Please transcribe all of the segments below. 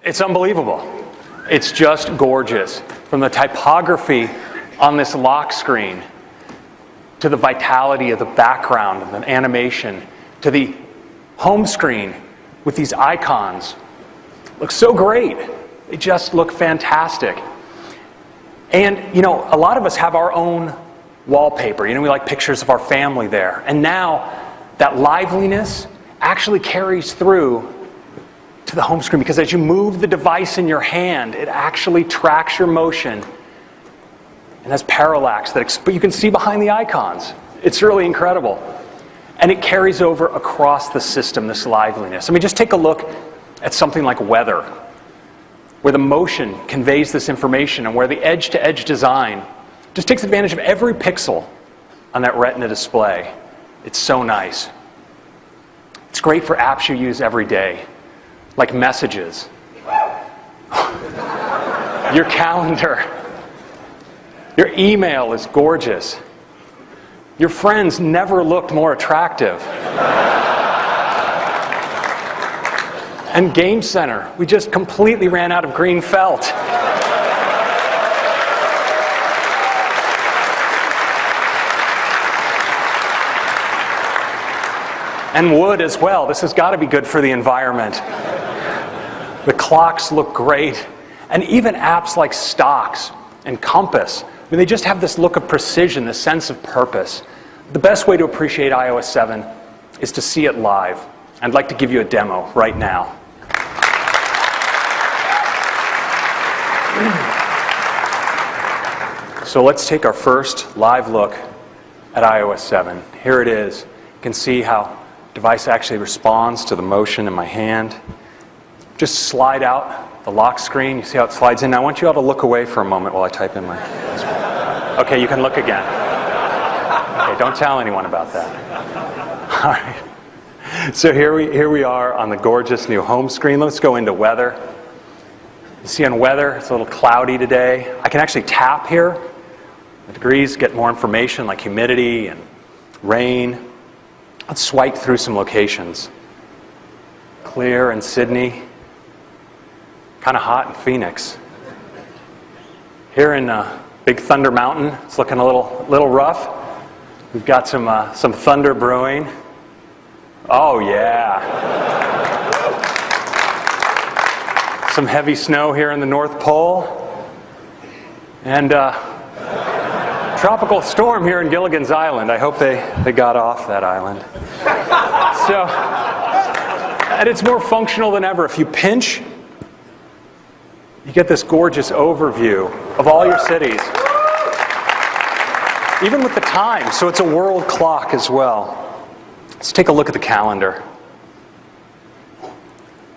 It's unbelievable. It's just gorgeous. From the typography on this lock screen, to the vitality of the background and the animation, to the home screen with these icons. Looks so great. They just look fantastic. And, you know, a lot of us have our own wallpaper. You know, we like pictures of our family there. And now that liveliness actually carries through to the home screen, because as you move the device in your hand, it actually tracks your motion and has parallax that you can see behind the icons. It's really incredible. And it carries over across the system, this liveliness. I mean, just take a look at something like weather, where the motion conveys this information and where the edge-to-edge design just takes advantage of every pixel on that Retina display. It's so nice. It's great for apps you use every day, like Messages, your calendar. Your email is gorgeous. Your friends never looked more attractive. And Game Center, we just completely ran out of green felt. And wood as well. This has got to be good for the environment. The clocks look great. And even apps like Stocks and Compass, I mean, they just have this look of precision, this sense of purpose. The best way to appreciate iOS 7 is to see it live. I'd like to give you a demo right now. So let's take our first live look at iOS 7. Here it is. You can see how the device actually responds to the motion in my hand. Just slide out the lock screen. You see how it slides in. Now I want you all to look away for a moment while I type in my... Okay, you can look again. Okay, don't tell anyone about that. All right. So here we are on the gorgeous new home screen. Let's go into weather. You see on weather, it's a little cloudy today. I can actually tap here. The degrees, get more information like humidity and rain. Let's swipe through some locations. Clear in Sydney. Kind of hot in Phoenix. Here in Big Thunder Mountain, it's looking a little rough. We've got some thunder brewing. Oh yeah. Some heavy snow here in the North Pole. And tropical storm here in Gilligan's Island. I hope they got off that island. So, and it's more functional than ever. If you pinch, you get this gorgeous overview of all your cities. Even with the time, so it's a world clock as well. Let's take a look at the calendar.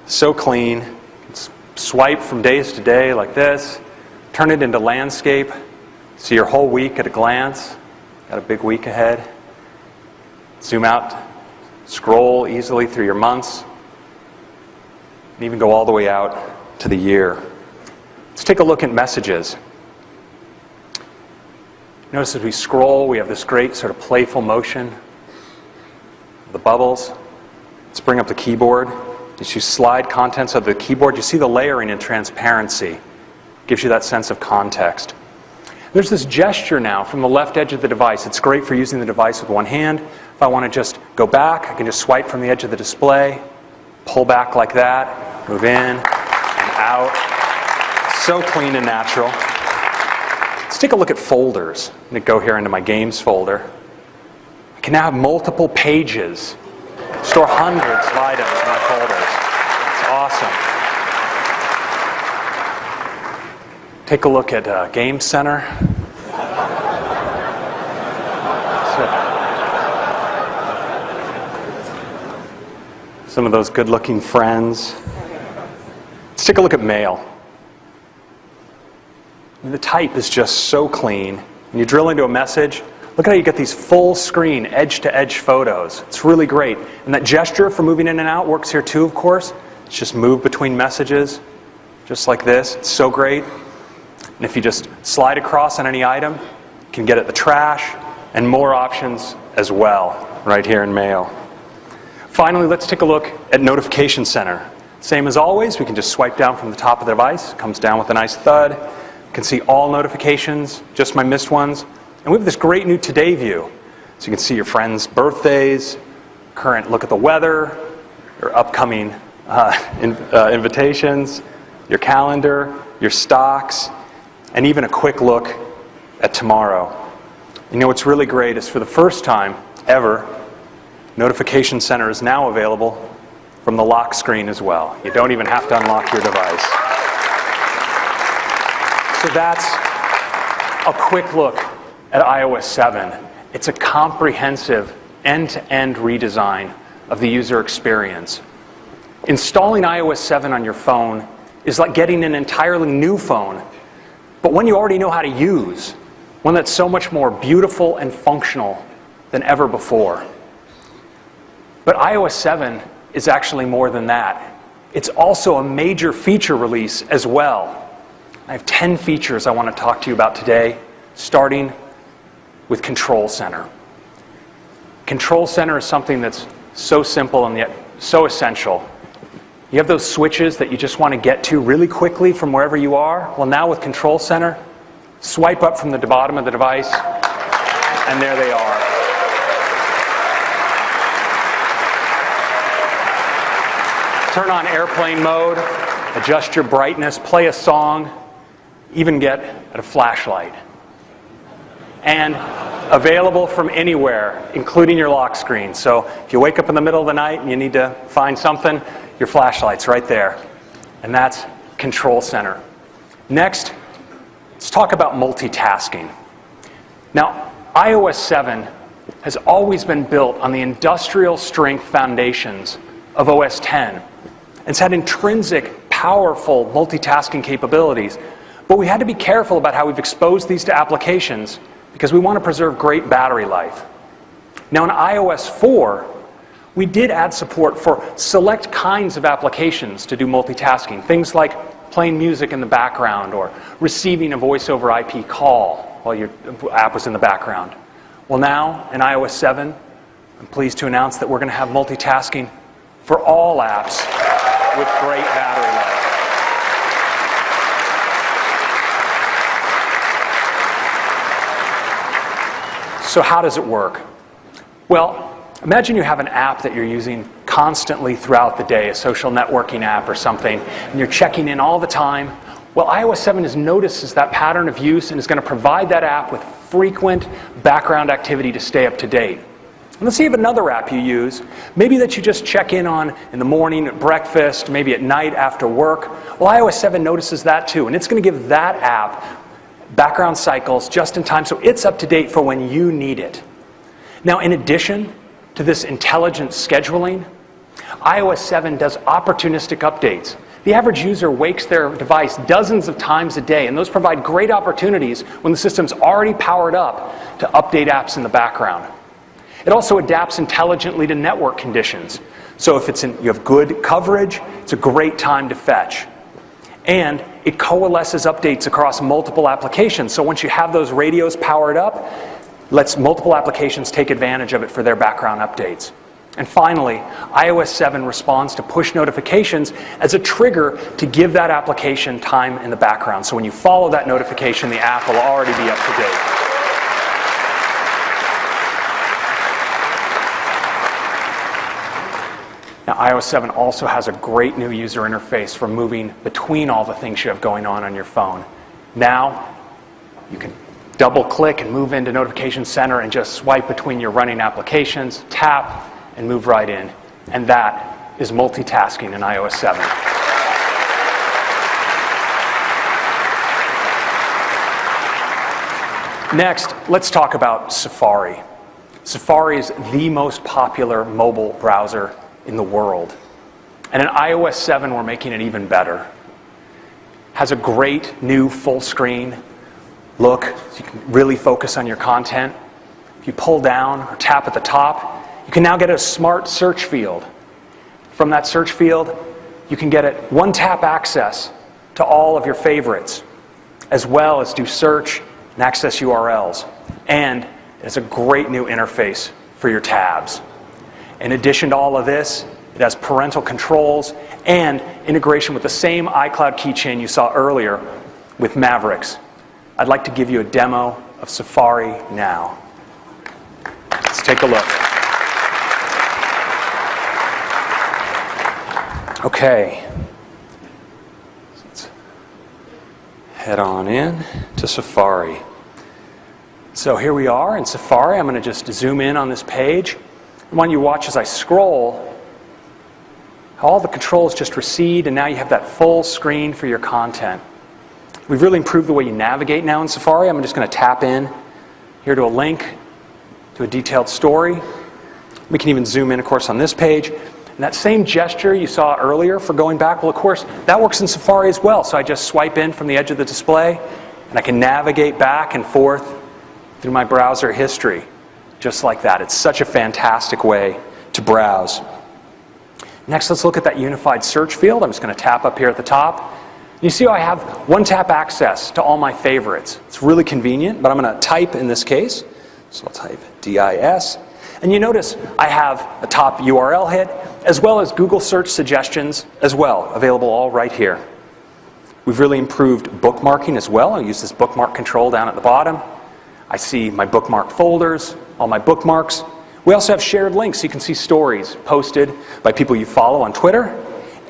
So clean. It's swipe from days to day like this. Turn it into landscape. See your whole week at a glance. Got a big week ahead. Zoom out. Scroll easily through your months. And even go all the way out to the year. Let's take a look at Messages. Notice as we scroll, we have this great sort of playful motion. The bubbles. Let's bring up the keyboard. As you slide contents of the keyboard, you see the layering and transparency. Gives you that sense of context. There's this gesture now from the left edge of the device. It's great for using the device with one hand. If I want to just go back, I can just swipe from the edge of the display, pull back like that, move in and out. So clean and natural. Let's take a look at folders. I'm going to go here into my games folder. I can now have multiple pages. Store hundreds of items in my folders. It's awesome. Take a look at Game Center. Some of those good-looking friends. Let's take a look at Mail. I mean, the type is just so clean. When you drill into a message, look at how you get these full-screen, edge-to-edge photos. It's really great. And that gesture for moving in and out works here too, of course. It's just move between messages, just like this. It's so great. And if you just slide across on any item, you can get at the trash and more options as well, right here in Mail. Finally, let's take a look at Notification Center. Same as always, we can just swipe down from the top of the device. It comes down with a nice thud. You can see all notifications, just my missed ones. And we have this great new Today view. So you can see your friends' birthdays, current look at the weather, your upcoming invitations, your calendar, your stocks, and even a quick look at tomorrow. You know what's really great is for the first time ever, Notification Center is now available from the lock screen as well. You don't even have to unlock your device. So that's a quick look at iOS 7. It's a comprehensive end-to-end redesign of the user experience. Installing iOS 7 on your phone is like getting an entirely new phone, but one you already know how to use, one that's so much more beautiful and functional than ever before. But iOS 7 is actually more than that. It's also a major feature release as well. I have 10 features I want to talk to you about today, starting with Control Center. Control Center is something that's so simple and yet so essential. You have those switches that you just want to get to really quickly from wherever you are. Well, now with Control Center, swipe up from the bottom of the device, and there they are. Turn on airplane mode, adjust your brightness, play a song, even get a flashlight. And available from anywhere, including your lock screen. So if you wake up in the middle of the night and you need to find something, your flashlight's right there. And that's Control Center. Next, let's talk about multitasking. Now, iOS 7 has always been built on the industrial strength foundations of OS X. It's had intrinsic, powerful multitasking capabilities, but we had to be careful about how we've exposed these to applications because we want to preserve great battery life. Now in iOS 4, we did add support for select kinds of applications to do multitasking, things like playing music in the background or receiving a voice over IP call while your app was in the background. Well now, in iOS 7, I'm pleased to announce that we're going to have multitasking for all apps with great battery life. So how does it work? Well, imagine you have an app that you're using constantly throughout the day, a social networking app or something, and you're checking in all the time. Well, iOS 7 notices that pattern of use and is going to provide that app with frequent background activity to stay up to date. And let's say you have another app you use, maybe that you just check in on in the morning, at breakfast, maybe at night after work. Well, iOS 7 notices that too, and it's going to give that app background cycles just in time so it's up to date for when you need it. Now, in addition to this intelligent scheduling, iOS 7 does opportunistic updates. The average user wakes their device dozens of times a day, and those provide great opportunities when the system's already powered up to update apps in the background. It also adapts intelligently to network conditions. So if you have good coverage, it's a great time to fetch. And it coalesces updates across multiple applications. So once you have those radios powered up, lets multiple applications take advantage of it for their background updates. And finally, iOS 7 responds to push notifications as a trigger to give that application time in the background. So when you follow that notification, the app will already be up to date. Now, iOS 7 also has a great new user interface for moving between all the things you have going on your phone. Now, you can double-click and move into Notification Center and just swipe between your running applications, tap, and move right in. And that is multitasking in iOS 7. Next, let's talk about Safari. Safari is the most popular mobile browser in the world. And in iOS 7, we're making it even better. Has a great new full screen look, so you can really focus on your content. If you pull down or tap at the top, you can now get a smart search field. From that search field, you can get one-tap access to all of your favorites, as well as do search and access URLs. And it's a great new interface for your tabs. In addition to all of this, It has parental controls and integration with the same iCloud keychain you saw earlier with Mavericks. I'd like to give you a demo of Safari now. Let's take a look. Okay. Let's head on in to Safari. So here we are in Safari. I'm going to just zoom in on this page. I want you to watch as I scroll. All the controls just recede, and now you have that full screen for your content. We've really improved the way you navigate now in Safari. I'm just going to tap in here to a link to a detailed story. We can even zoom in, of course, on this page. And that same gesture you saw earlier for going back, well, of course, that works in Safari as well. So I just swipe in from the edge of the display, and I can navigate back and forth through my browser history, just like that. It's such a fantastic way to browse. Next, let's look at that unified search field. I'm just going to tap up here at the top. You see how I have one-tap access to all my favorites. It's really convenient, but I'm going to type in this case. So I'll type DIS. And you notice I have a top URL hit, as well as Google search suggestions as well, available all right here. We've really improved bookmarking as well. I'll use this bookmark control down at the bottom. I see my bookmark folders, all my bookmarks. We also have shared links, so you can see stories posted by people you follow on Twitter,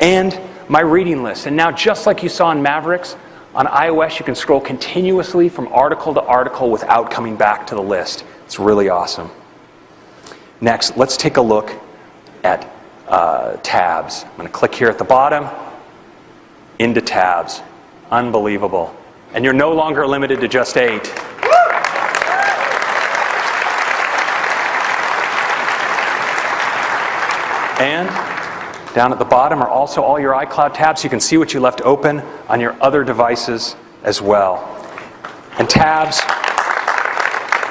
and my reading list. And now, just like you saw in Mavericks, on iOS you can scroll continuously from article to article without coming back to the list. It's really awesome. Next, let's take a look at tabs. I'm going to click here at the bottom, into tabs. Unbelievable. And you're no longer limited to just 8. And down at the bottom are also all your iCloud tabs. You can see what you left open on your other devices as well. And tabs,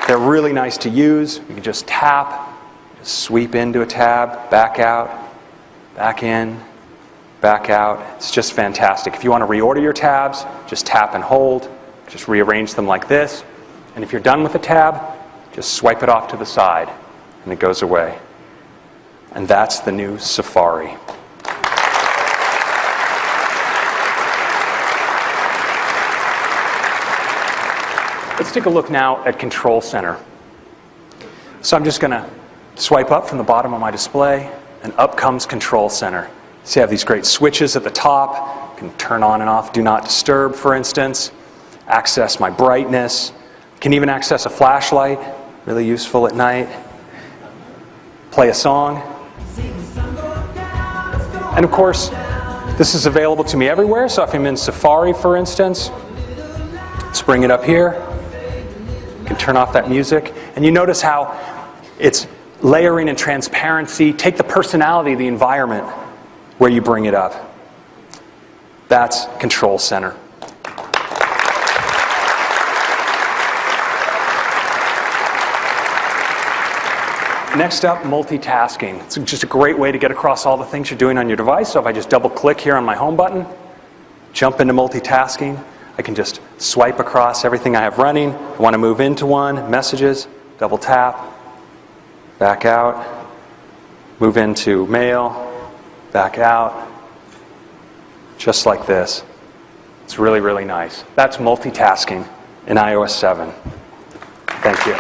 they're really nice to use. You can just tap, just sweep into a tab, back out, back in, back out. It's just fantastic. If you want to reorder your tabs, just tap and hold. Just rearrange them like this. And if you're done with the tab, just swipe it off to the side, and it goes away. And that's the new Safari. Let's take a look now at Control Center. So I'm just going to swipe up from the bottom of my display, and up comes Control Center. So you have these great switches at the top. You can turn on and off Do Not Disturb, for instance. Access my brightness. Can even access a flashlight, really useful at night. Play a song. And of course, this is available to me everywhere. So if I'm in Safari, for instance, let's bring it up here. You can turn off that music. And you notice how it's layering and transparency. Take the personality of the environment where you bring it up. That's Control Center. Next up, multitasking. It's just a great way to get across all the things you're doing on your device. So if I just double click here on my home button, jump into multitasking, I can just swipe across everything I have running. I want to move into one, messages, double tap, back out, move into mail, back out, just like this. It's really, really nice. That's multitasking in iOS 7. Thank you.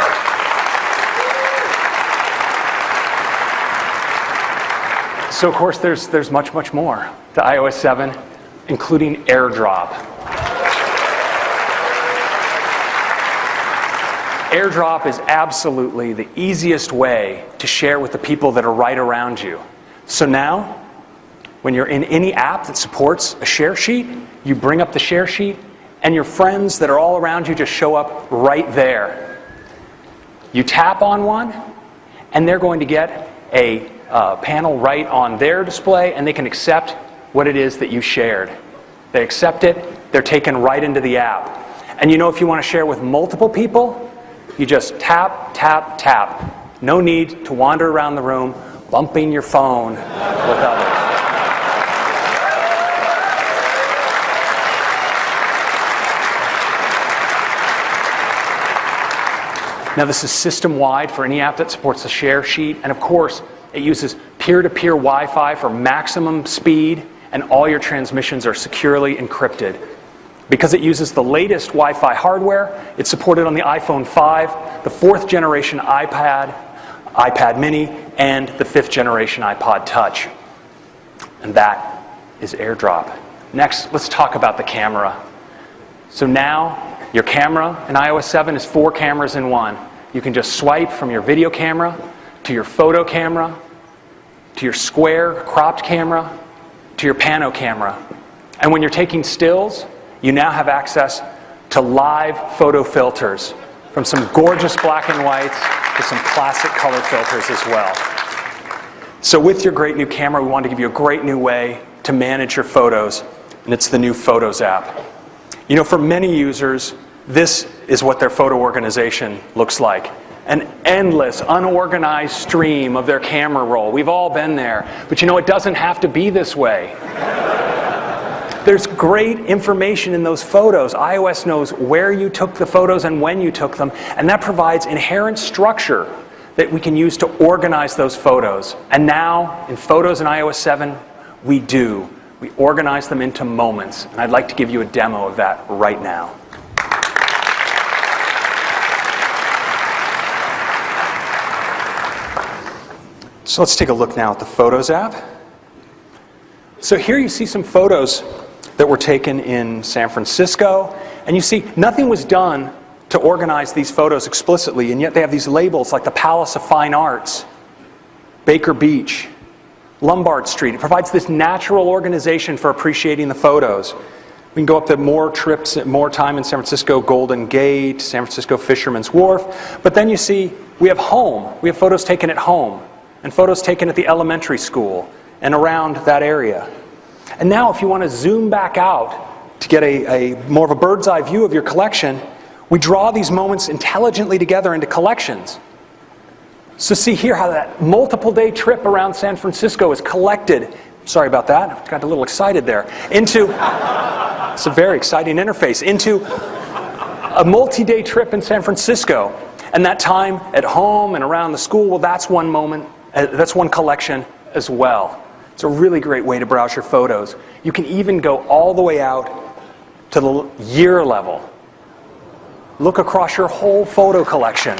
So, of course, there's much, much more to iOS 7, including AirDrop. AirDrop is absolutely the easiest way to share with the people that are right around you. So now, when you're in any app that supports a share sheet, you bring up the share sheet, and your friends that are all around you just show up right there. You tap on one, and they're going to get a panel right on their display, and they can accept what it is that you shared. They accept it, they're taken right into the app. And you know, if you want to share with multiple people, you just tap, tap, tap. No need to wander around the room bumping your phone with others. Now, this is system-wide for any app that supports the share sheet, and of course, It uses peer-to-peer Wi-Fi for maximum speed, and all your transmissions are securely encrypted. Because it uses the latest Wi-Fi hardware, it's supported on the iPhone 5, the 4th generation iPad, iPad mini, and the 5th generation iPod Touch. And that is AirDrop. Next, let's talk about the camera. So now, your camera in iOS 7 is 4 cameras in one. You can just swipe from your video camera to your photo camera, to your square cropped camera, to your pano camera. And when you're taking stills, you now have access to live photo filters, from some gorgeous black and whites to some classic color filters as well. So with your great new camera, we want to give you a great new way to manage your photos, and it's the new Photos app. You know, for many users, this is what their photo organization looks like. An endless, unorganized stream of their camera roll. We've all been there. But you know, it doesn't have to be this way. There's great information in those photos. iOS knows where you took the photos and when you took them, and that provides inherent structure that we can use to organize those photos. And now, in Photos in iOS 7, we do. We organize them into moments. And I'd like to give you a demo of that right now. So let's take a look now at the Photos app. So here you see some photos that were taken in San Francisco. And you see, nothing was done to organize these photos explicitly, and yet they have these labels like the Palace of Fine Arts, Baker Beach, Lombard Street. It provides this natural organization for appreciating the photos. We can go up to more trips, more time in San Francisco, Golden Gate, San Francisco Fisherman's Wharf. But then you see, we have home. We have photos taken at home, and photos taken at the elementary school and around that area. And now if you want to zoom back out to get a more of a bird's eye view of your collection, we draw these moments intelligently together into collections. So see here how that multiple day trip around San Francisco is collected. Sorry about that, I got a little excited there. Into, it's a very exciting interface, into a multi-day trip in San Francisco. And that time at home and around the school, well, that's one moment, that's one collection as well. It's a really great way to browse your photos. You can even go all the way out to the year level. Look across your whole photo collection.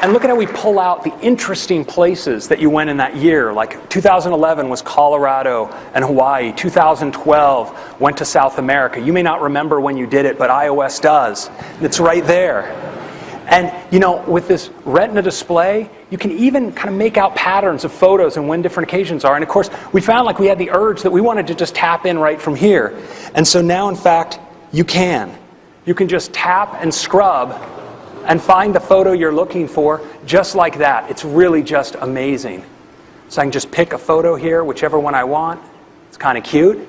And look at how we pull out the interesting places that you went in that year. Like 2011 was Colorado and Hawaii. 2012 went to South America. You may not remember when you did it, but iOS does. It's right there. And you know, with this Retina display, you can even kind of make out patterns of photos and when different occasions are. And of course, we found like we had the urge that we wanted to just tap in right from here. And so now, in fact, you can. You can just tap and scrub and find the photo you're looking for just like that. It's really just amazing. So I can just pick a photo here, whichever one I want. It's kind of cute.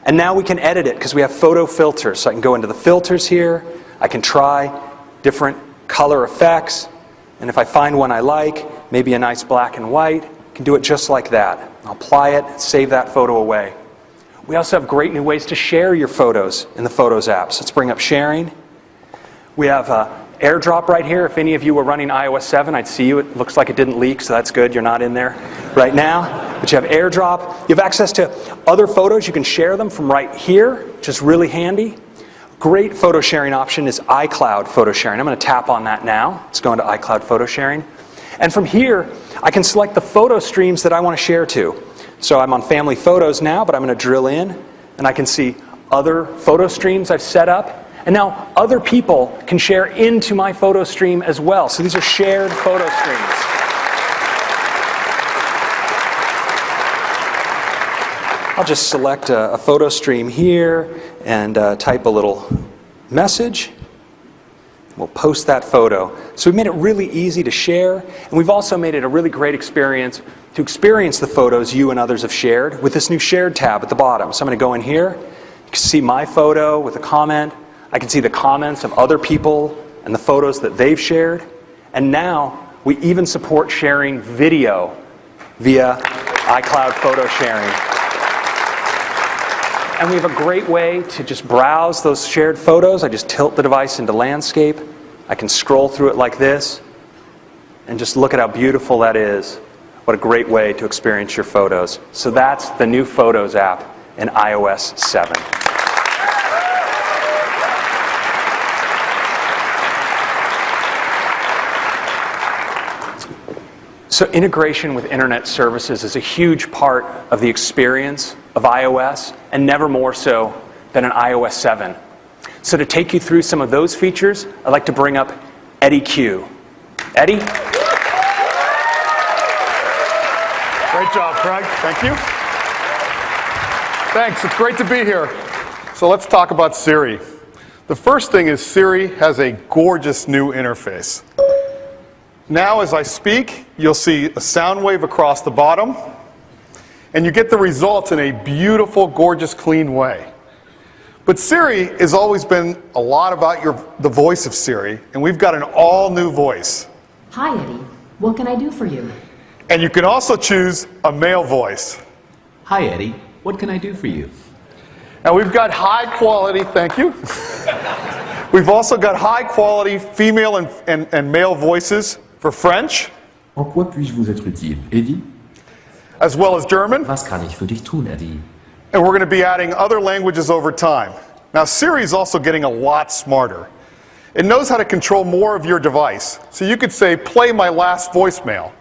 And now we can edit it because we have photo filters. So I can go into the filters here. I can try different color effects. And if I find one I like, maybe a nice black and white, I can do it just like that. I'll apply it, save that photo away. We also have great new ways to share your photos in the Photos app. So let's bring up sharing. We have AirDrop right here. If any of you were running iOS 7, I'd see you. It looks like it didn't leak, so that's good. You're not in there right now. But you have AirDrop. You have access to other photos. You can share them from right here, which is really handy. Great photo sharing option is iCloud photo sharing. I'm going to tap on that now. Let's go into iCloud photo sharing. And from here, I can select the photo streams that I want to share to. So I'm on family photos now, but I'm going to drill in, and I can see other photo streams I've set up. And now other people can share into my photo stream as well. So these are shared photo streams. I'll just select a photo stream here and type a little message. We'll post that photo. So we've made it really easy to share, and we've also made it a really great experience to experience the photos you and others have shared with this new Shared tab at the bottom. So I'm going to go in here. You can see my photo with a comment. I can see the comments of other people and the photos that they've shared. And now we even support sharing video via iCloud photo sharing. And we have a great way to just browse those shared photos. I just tilt the device into landscape. I can scroll through it like this and just look at how beautiful that is. What a great way to experience your photos. So that's the new Photos app in iOS 7. So integration with internet services is a huge part of the experience of iOS, and never more so than in iOS 7. So to take you through some of those features, I'd like to bring up Eddie Q. Eddie? Great job, Craig. Thank you. Thanks. It's great to be here. So let's talk about Siri. The first thing is Siri has a gorgeous new interface. Now, as I speak, you'll see a sound wave across the bottom, and you get the results in a beautiful, gorgeous, clean way. But Siri has always been a lot about the voice of Siri, and we've got an all-new voice. Hi, Eddie. What can I do for you? And you can also choose a male voice. Hi, Eddie. What can I do for you? And we've got high quality, thank you. We've also got high quality female and male voices for French. En quoi puis-je vous être utile, Eddie? As well as German. Was kann ich für dich tun, Eddie? And we're going to be adding other languages over time. Now, Siri is also getting a lot smarter. It knows how to control more of your device. So you could say, play my last voicemail,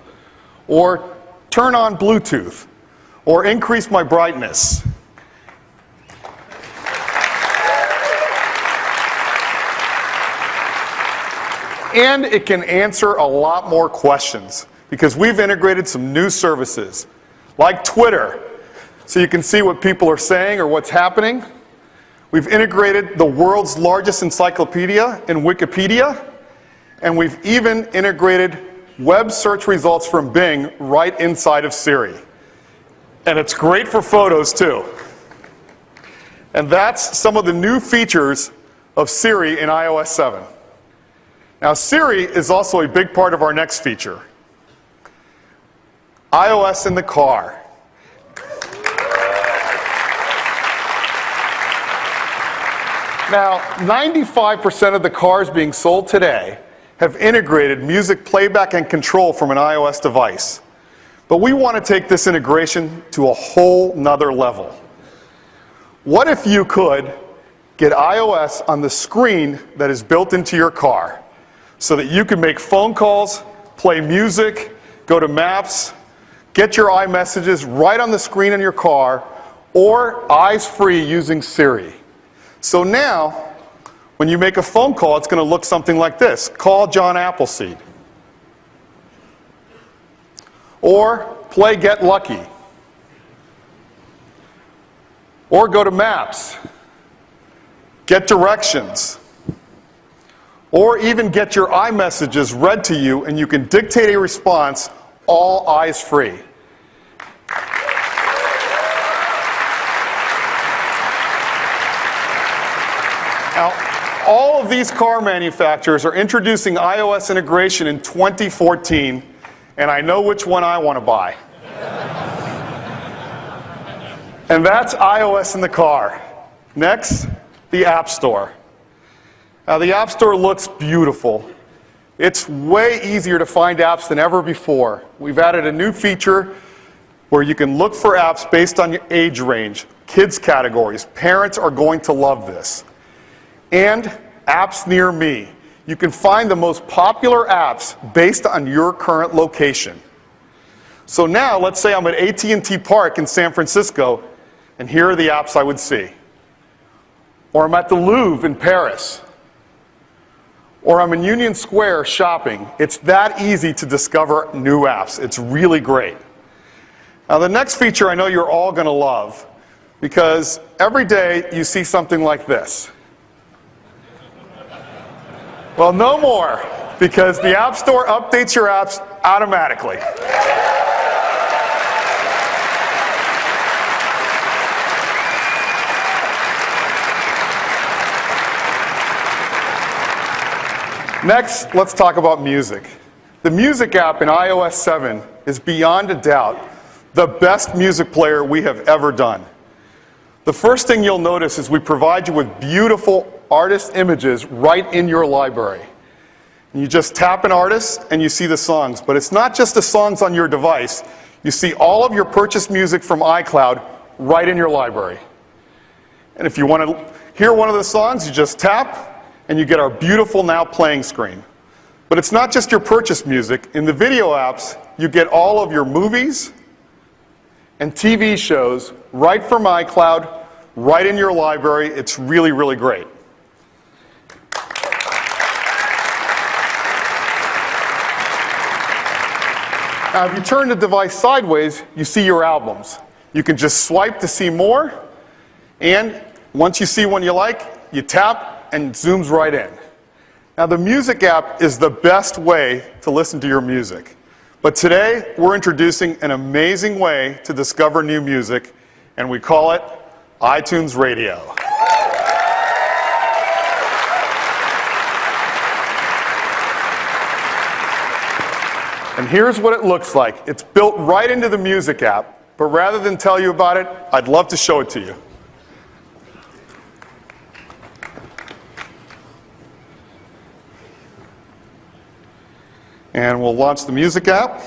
or turn on Bluetooth, or increase my brightness. And it can answer a lot more questions because we've integrated some new services like Twitter, so you can see what people are saying or what's happening. We've integrated the world's largest encyclopedia in Wikipedia, and we've even integrated web search results from Bing right inside of Siri. And it's great for photos too. And that's some of the new features of Siri in iOS 7. Now, Siri is also a big part of our next feature, iOS in the car. Now, 95% of the cars being sold today have integrated music playback and control from an iOS device. But we want to take this integration to a whole nother level. What if you could get iOS on the screen that is built into your car, so that you can make phone calls, play music, go to Maps, get your iMessages right on the screen in your car, or eyes-free using Siri. So now, when you make a phone call, it's going to look something like this. Call John Appleseed. Or play Get Lucky. Or go to Maps. Get directions. Or even get your iMessages read to you, and you can dictate a response, all eyes-free. Now, all of these car manufacturers are introducing iOS integration in 2014, and I know which one I want to buy. And that's iOS in the car. Next, the App Store. Now, the App Store looks beautiful. It's way easier to find apps than ever before. We've added a new feature where you can look for apps based on your age range, kids categories. Parents are going to love this. And apps near me. You can find the most popular apps based on your current location. So now, let's say I'm at AT&T Park in San Francisco, and here are the apps I would see. Or I'm at the Louvre in Paris. Or I'm in Union Square shopping. It's that easy to discover new apps. It's really great. Now, the next feature I know you're all going to love, because every day you see something like this. Well, no more, because the App Store updates your apps automatically. Next, let's talk about music. The Music app in iOS 7 is beyond a doubt the best music player we have ever done. The first thing you'll notice is we provide you with beautiful artist images right in your library. And you just tap an artist and you see the songs. But it's not just the songs on your device. You see all of your purchased music from iCloud right in your library. And if you want to hear one of the songs, you just tap and you get our beautiful Now Playing screen. But it's not just your purchased music. In the video apps, you get all of your movies and TV shows right from iCloud, right in your library. It's really, really great. Now, if you turn the device sideways, you see your albums. You can just swipe to see more, and once you see one you like, you tap and it zooms right in. Now, the music app is the best way to listen to your music. But today, we're introducing an amazing way to discover new music, and we call it iTunes Radio. And here's what it looks like. It's built right into the music app, but rather than tell you about it, I'd love to show it to you. And we'll launch the music app.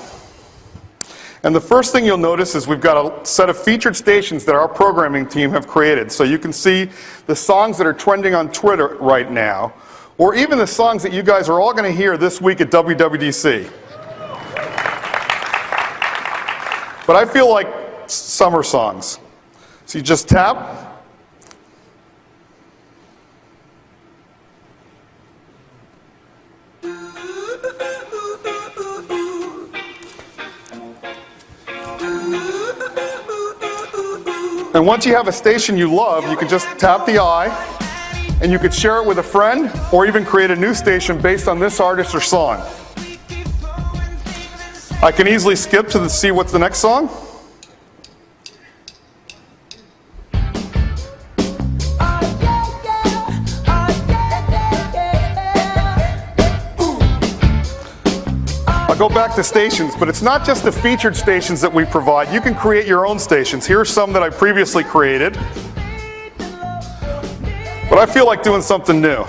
And the first thing you'll notice is we've got a set of featured stations that our programming team have created. So you can see the songs that are trending on Twitter right now, or even the songs that you guys are all going to hear this week at WWDC. But I feel like summer songs. So you just tap. And once you have a station you love, you can just tap the eye, and you could share it with a friend, or even create a new station based on this artist or song. I can easily skip to see what's the next song. I'll go back to stations, but it's not just the featured stations that we provide. You can create your own stations. Here are some that I previously created. But I feel like doing something new.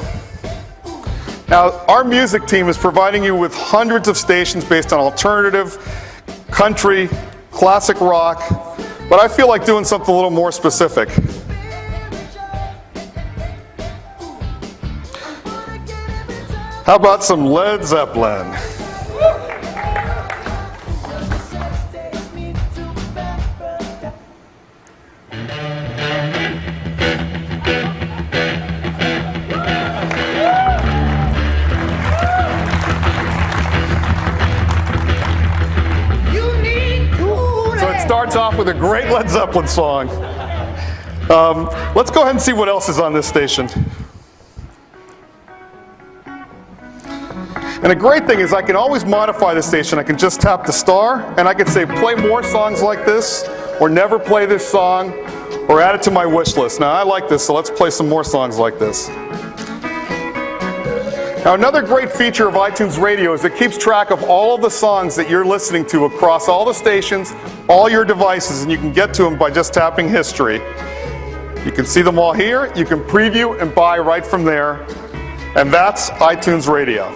Now, our music team is providing you with hundreds of stations based on alternative, country, classic rock, but I feel like doing something a little more specific. How about some Led Zeppelin? Starts off with a great Led Zeppelin song. Let's go ahead and see what else is on this station. And a great thing is I can always modify the station. I can just tap the star, and I can say play more songs like this, or never play this song, or add it to my wish list. Now I like this, so let's play some more songs like this. Now, another great feature of iTunes Radio is it keeps track of all of the songs that you're listening to across all the stations, all your devices, and you can get to them by just tapping history. You can see them all here. You can preview and buy right from there. And that's iTunes Radio.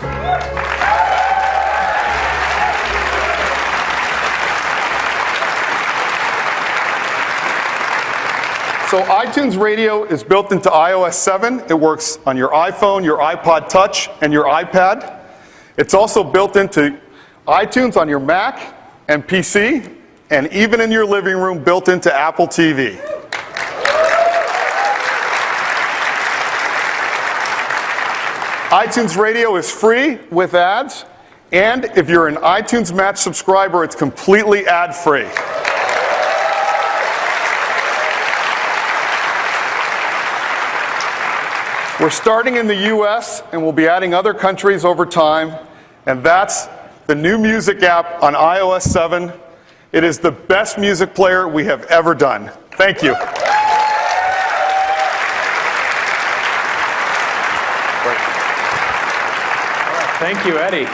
So iTunes Radio is built into iOS 7. It works on your iPhone, your iPod Touch, and your iPad. It's also built into iTunes on your Mac and PC, and even in your living room, built into Apple TV. iTunes Radio is free with ads, and if you're an iTunes Match subscriber, it's completely ad-free. We're starting in the US, and we'll be adding other countries over time, and that's the new music app on iOS 7. It is the best music player we have ever done. Thank you. Thank you, Eddie.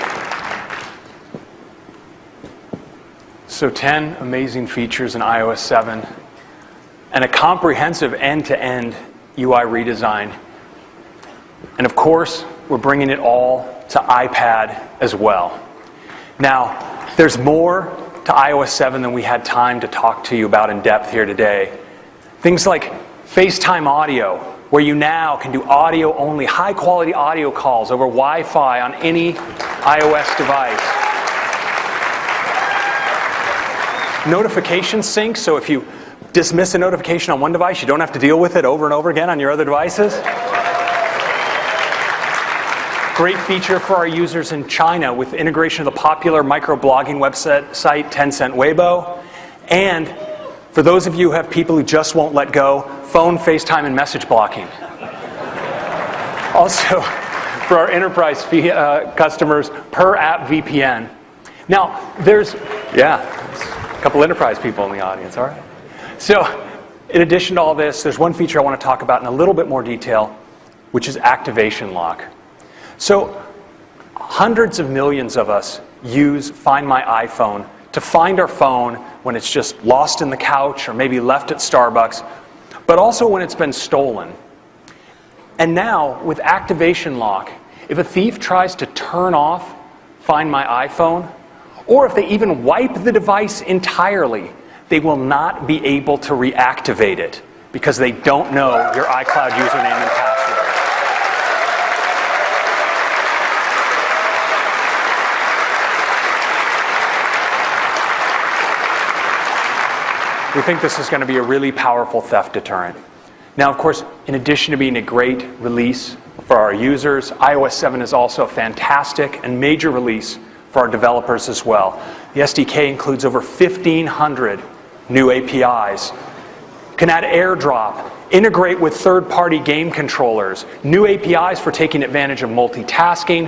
So 10 amazing features in iOS 7. and a comprehensive end-to-end UI redesign. And of course, we're bringing it all to iPad as well. Now, there's more to iOS 7 than we had time to talk to you about in depth here today. Things like FaceTime audio, where you now can do audio-only, high-quality audio calls over Wi-Fi on any iOS device. Notification sync, so if you dismiss a notification on one device, you don't have to deal with it over and over again on your other devices. Great feature for our users in China with integration of the popular microblogging website Tencent Weibo. And for those of you who have people who just won't let go, phone, FaceTime, and message blocking. Also, for our enterprise customers, per app VPN. Now, there's a couple enterprise people in the audience, all right? So, in addition to all this, there's one feature I want to talk about in a little bit more detail, which is activation lock. So, hundreds of millions of us use Find My iPhone to find our phone when it's just lost in the couch or maybe left at Starbucks, but also when it's been stolen. And now, with activation lock, if a thief tries to turn off Find My iPhone, or if they even wipe the device entirely, they will not be able to reactivate it because they don't know your iCloud username and password. We think this is going to be a really powerful theft deterrent. Now, of course, in addition to being a great release for our users, iOS 7 is also a fantastic and major release for our developers as well. The SDK includes over 1,500 new APIs. You can add AirDrop, integrate with third-party game controllers, new APIs for taking advantage of multitasking,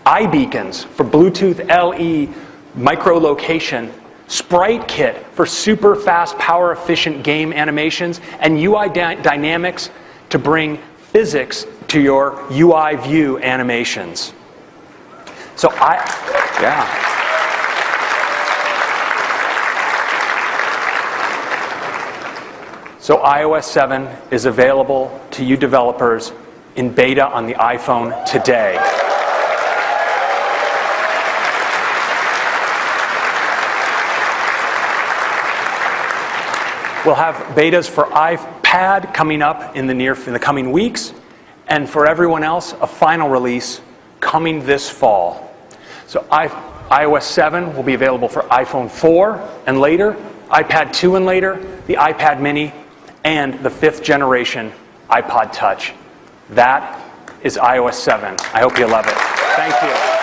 iBeacons for Bluetooth LE micro-location, Sprite Kit for super fast, power-efficient game animations, and UI Dynamics to bring physics to your UI view animations. So So iOS 7 is available to you developers in beta on the iPhone today. We'll have betas for iPad coming up in the coming weeks, and for everyone else, a final release coming this fall. So iOS 7 will be available for iPhone 4 and later, iPad 2 and later, the iPad mini, and the 5th generation iPod Touch. That is iOS 7. I hope you love it. Thank you.